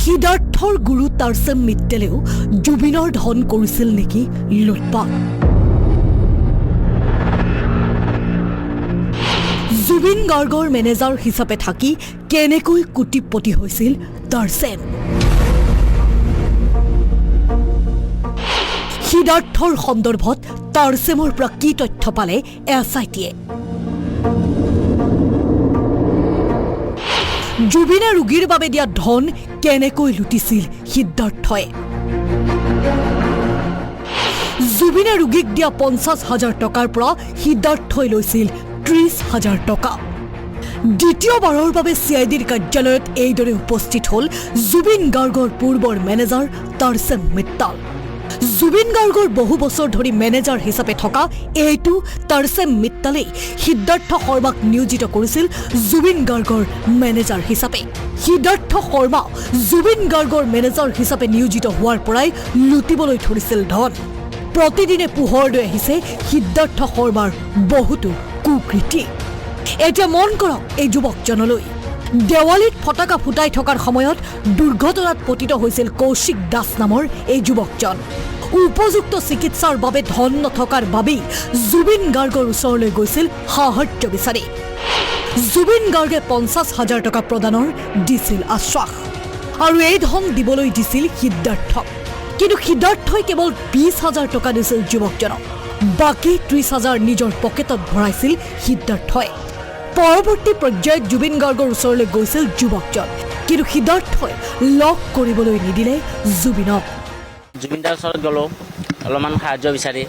সিদ্ধাৰ্থৰ গুৰু তাৰছেম মিত্তেলেও জুবিনৰ ধন কৰিছিল নেকি লুটপাট? জুবিন গাৰ্গৰ মেনেজাৰ হিচাপে থাকি কেনেকৈ কোটিপতি হৈছিল তাৰছেম? সিদ্ধাৰ্থৰ সন্দৰ্ভত তাৰছেমৰ পৰা কি তথ্য পালে SITয়ে? জুবিনে ৰোগীৰ বাবে দিয়া ধন কেনেকৈ লুটিছিল সিদ্ধাৰ্থই? জুবিনে ৰোগীক দিয়া 50,000 টকাৰ পৰা সিদ্ধাৰ্থই লৈছিল 30,000 টকা। দ্বিতীয়বাৰৰ বাবে CIDৰ কাৰ্যালয়ত এইদৰে উপস্থিত হ'ল জুবিন গাৰ্গৰ পূৰ্বৰ মেনেজাৰ তাৰছেম মিত্তাল। জুবিন গাৰ্গৰ বহু বছৰ ধৰি মেনেজাৰ হিচাপে থকা এইটো তাৰছেম মিত্তালেই সিদ্ধাৰ্থ শৰ্মাক নিয়োজিত কৰিছিল জুবিন গাৰ্গৰ মেনেজাৰ হিচাপে। সিদ্ধাৰ্থ শৰ্মা জুবিন গাৰ্গৰ মেনেজাৰ হিচাপে নিয়োজিত হোৱাৰ পৰাই লুটিবলৈ ধৰিছিল ধন। প্ৰতিদিনে পোহৰ লৈ আহিছে সিদ্ধাৰ্থ শৰ্মাৰ বহুতো কুকৃতি। এতিয়া মন কৰক এই যুৱকজনলৈ। দেৱালীত ফটকা ফুটাই থকাৰ সময়ত দুৰ্ঘটনাত পতিত হৈছিল কৌশিক দাস নামৰ এই যুৱকজন। উপযুক্ত চিকিৎসাৰ বাবে ধন নথকাৰ বাবেই জুবিন গাৰ্গৰ ওচৰলৈ গৈছিল সাহায্য বিচাৰি। জুবিন গাৰ্গে 50,000 টকা প্ৰদানৰ দিছিল আশ্বাস আৰু এই ধন দিবলৈ দিছিল সিদ্ধাৰ্থক। কিন্তু সিদ্ধাৰ্থই কেৱল 20,000 টকা দিছিল যুৱকজনক। বাকী 30,000 নিজৰ পকেটত ভৰাইছিল সিদ্ধাৰ্থই। পৰৱৰ্তী পৰ্যায়ত জুবিন গাৰ্গৰ ওচৰলৈ গৈছিল যুৱকজন, কিন্তু সিদ্ধাৰ্থই লগ কৰিবলৈ নিদিলে জুবিনক। জুবিনদাৰ ওচৰত গ'লোঁ অলপমান সাহায্য বিচাৰি।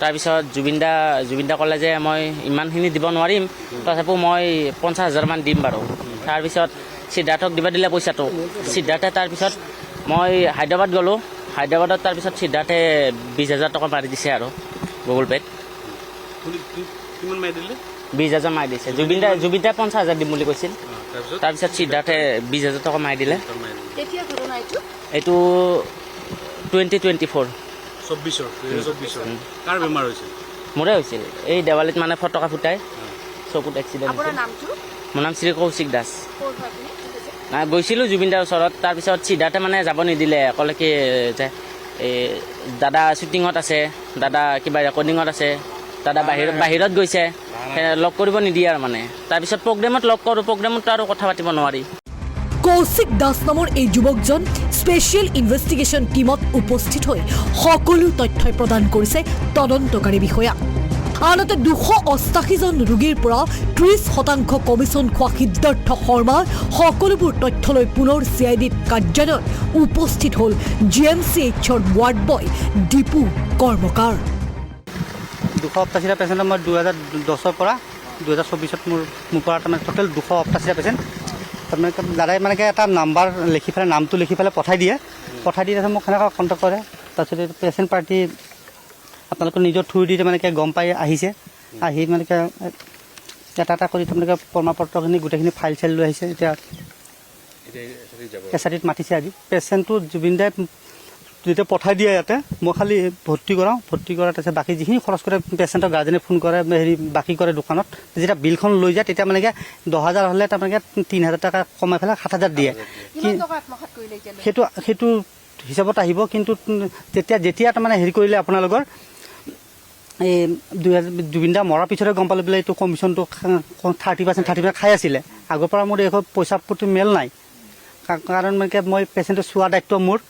তাৰপিছত জুবিনদা ক'লে যে মই ইমানখিনি দিব নোৱাৰিম, তথাপিও মই 50,000 মান দিম বাৰু। তাৰপিছত সিদ্ধাৰ্থক দিব দিলে পইচাটো। সিদ্ধাৰ্থে তাৰপিছত মই হায়দৰাবাদ গ'লোঁ। হায়দৰাবাদত তাৰপিছত সিদ্ধাৰ্থে 20,000 টকা মাৰি দিছে আৰু গুগল পে'ত। 20,000 মাৰি দিছে। জুবিনদাই 50,000 দিম বুলি কৈছিল। তাৰপিছত সিদ্ধাৰ্থে 20,000 টকা মাৰি দিলে। এইটো 2024 কাৰ বেমাৰ হৈছিল? মোৰে হৈছিল। এই দেৱালীত মানে ফটকা ফুটাই চকুত এক্সিডেণ্ট হৈছিল। মোৰ নাম শ্ৰী কৌশিক দাস। গৈছিলোঁ জুবিনদাৰ ওচৰত। তাৰপিছত সিদ্ধাৰ্থে মানে যাব নিদিলে। ক'লে কি যে এই দাদা শ্বুটিঙত আছে, দাদা কিবা ৰেকৰ্ডিঙত আছে, দাদা বাহিৰত গৈছে, লগ কৰিব নিদিয়ে আৰু মানে। তাৰপিছত প্ৰগ্ৰেমত লগ কৰোঁ, প্ৰগ্ৰেমত আৰু কথা পাতিব নোৱাৰি। কৌশিক দাস নামৰ এই যুৱকজন স্পেচিয়েল ইনভেষ্টিগেশ্যন টীমত উপস্থিত হৈ সকলো তথ্যই প্ৰদান কৰিছে তদন্তকাৰী বিষয়া। আনহাতে 288জন ৰোগীৰ পৰা 30% কমিশ্যন খোৱা সিদ্ধাৰ্থ শৰ্মাৰ সকলোবোৰ তথ্যলৈ পুনৰ CIDৰ কাৰ্যালয়ত উপস্থিত হ'ল GMCHৰ ৱাৰ্ড বয় দীপু কৰ্মকাৰ। 288টা পেচেণ্টৰ মই 2010ৰ পৰা 2024ত মোৰ পৰা তাৰমানে টোটেল 288টা পেচেণ্ট তাৰমানে দাদাই মানে এটা নাম্বাৰ লিখি পেলাই নামটো লিখি পেলাই পঠাই দিয়ে। তাৰপিছত মোক সেনেকৈ কণ্টেক্ট কৰে। তাৰপিছত পেচেণ্ট পাৰ্টি আপোনালোকৰ নিজৰ থ্ৰু দি মানে গম পাই আহিছে। আহি মানে এটা এটা কৰি তাৰমানে প্ৰমাণপত্ৰখিনি গোটেইখিনি ফাইল চাইল লৈ আহিছে। এতিয়া SITত মাতিছে আজি। পেচেণ্টটো জুবিনদাই যেতিয়া পঠাই দিয়ে ইয়াতে মই খালি ভৰ্তি কৰাওঁ। ভৰ্তি কৰাৰ তাৰপিছত বাকী যিখিনি খৰচ কৰে পেচেণ্টৰ গাৰ্জেনে ফোন কৰে, বাকী কৰে দোকানত। যেতিয়া বিলখন লৈ যায় তেতিয়া মানে 10,000 হ'লে তাৰমানে 3,000 টকা কমাই পেলাই 7,000 দিয়ে। সেইটো হিচাপত আহিব। কিন্তু যেতিয়া তাৰমানে হেৰি কৰিলে আপোনালোকৰ এই জুবিনদা মৰাৰ পিছতে গম পালে বোলে এইটো কমিশ্যনটো 30% খাই আছিলে। আগৰ পৰা মোৰ এইখন পইচা প্ৰতি মেল নাই। কাৰণ মানে মই পেচেণ্টৰ চোৱাৰ দায়িত্ব মোৰ।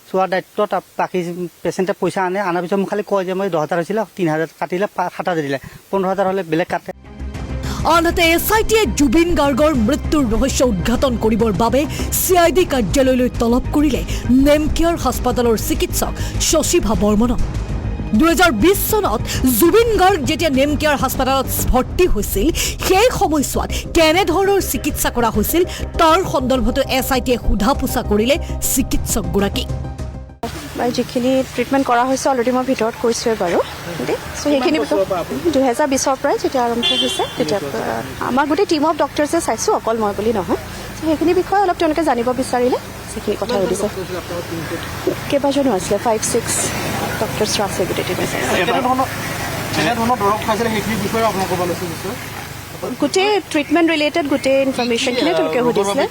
চোৱাৰ দায়িত্বত বাকী পেচেণ্টে পইচা আনাৰ পিছত মোক খালি কয় যে মই 10,000 হৈছিলে, 3,000 কাটিলে, 7,000 দিলে, 15,000 হ'লে বেলেগ কাটে। আনহাতে SITয়ে জুবিন গাৰ্গৰ মৃত্যুৰ ৰহস্য উদঘাটন কৰিবৰ বাবে CID কাৰ্যালয়লৈ তলব কৰিলে নেমকেয়াৰ হাস্পতালৰ চিকিৎসক শশীভা বৰ্মনক। 2020 চনত জুবিন গাৰ্গ যেতিয়া নেমকেয়াৰ হাস্পতালত ভৰ্তি হৈছিল সেই সময়ছোৱাত কেনেধৰণৰ চিকিৎসা কৰা হৈছিল তাৰ সন্দৰ্ভতো SITয়ে সোধা পোছা কৰিলে চিকিৎসকগৰাকীক। যিখিনি ট্ৰিটমেণ্ট কৰা হৈছে অলৰেডি মই ভিতৰত কৈছোঁৱে বাৰু। চ' সেইখিনি 2020ৰ পৰাই যেতিয়া আৰম্ভ হৈছে তেতিয়াৰ পৰা আমাৰ গোটেই টীম অফ ডক্টৰ্ছে চাইছোঁ, অকল মই বুলি নহয়। চ' সেইখিনি বিষয়ে অলপ তেওঁলোকে জানিব বিচাৰিলে সেইখিনি কথা সুধিছে। কেইবাজনো আছিলে, 5-6 ডক্টৰ্ছ আছে গোটেই টীমে চাইছে। গোটেই ট্ৰিটমেণ্ট ৰিলেটেড গোটেই ইনফৰ্মেশ্যনখিনি তেওঁলোকে সুধিছিলে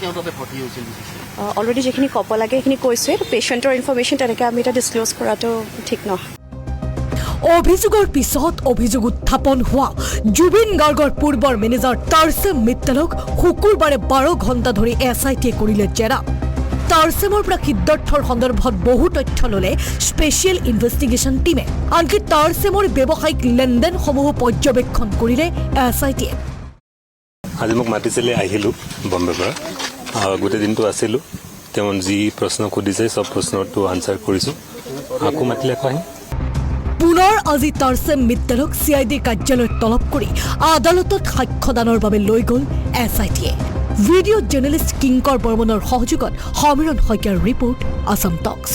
অলৰেডি যিখিনি ক'ব লাগে সেইখিনি কৈছোৱে পেচেণ্টৰ ইনফৰ্মেশ্যন তেনেকৈ আমি এতিয়া ডিছক্ল'জ কৰাটো ঠিক নহয় অভিযোগৰ পিছত অভিযোগ উত্থাপন হোৱা জুবিন গাৰ্গৰ পূৰ্বৰ মেনেজাৰ তাৰছেম মিত্তলক শুকুৰবাৰে 12 ঘণ্টা ধৰি SITয়ে কৰিলে জেৰা তাৰছেমৰ পৰা সিদ্ধাৰ্থৰ সন্দৰ্ভত বহু তথ্য ল'লে স্পেচিয়েল ইনভেষ্টিগেশ্যন টীমে আনকি তাৰছেমৰ ব্যৱসায়িক লেনদেনসমূহ পৰ্যবেক্ষণ কৰিলে SITয়ে আজি মোক মাতিছিলে আহিলোঁ বম্বেৰ পৰা গোটেই দিনটো আছিলোঁ তেওঁ যি প্ৰশ্ন সুধিছে চব প্ৰশ্নটো আনচাৰ কৰিছোঁ আকৌ মাতিলে আকৌ আহিম পুনৰ আজি তাৰছেম মিত্তলক CIDৰ কাৰ্যালয়ত তলব কৰি আদালতত সাক্ষ্যদানৰ বাবে লৈ গ'ল SITয়ে ভিডিঅ' জাৰ্নেলিষ্ট কিংকৰ বৰ্মনৰ সহযোগত সমীৰণ শইকীয়াৰ ৰিপৰ্ট আছাম টক্স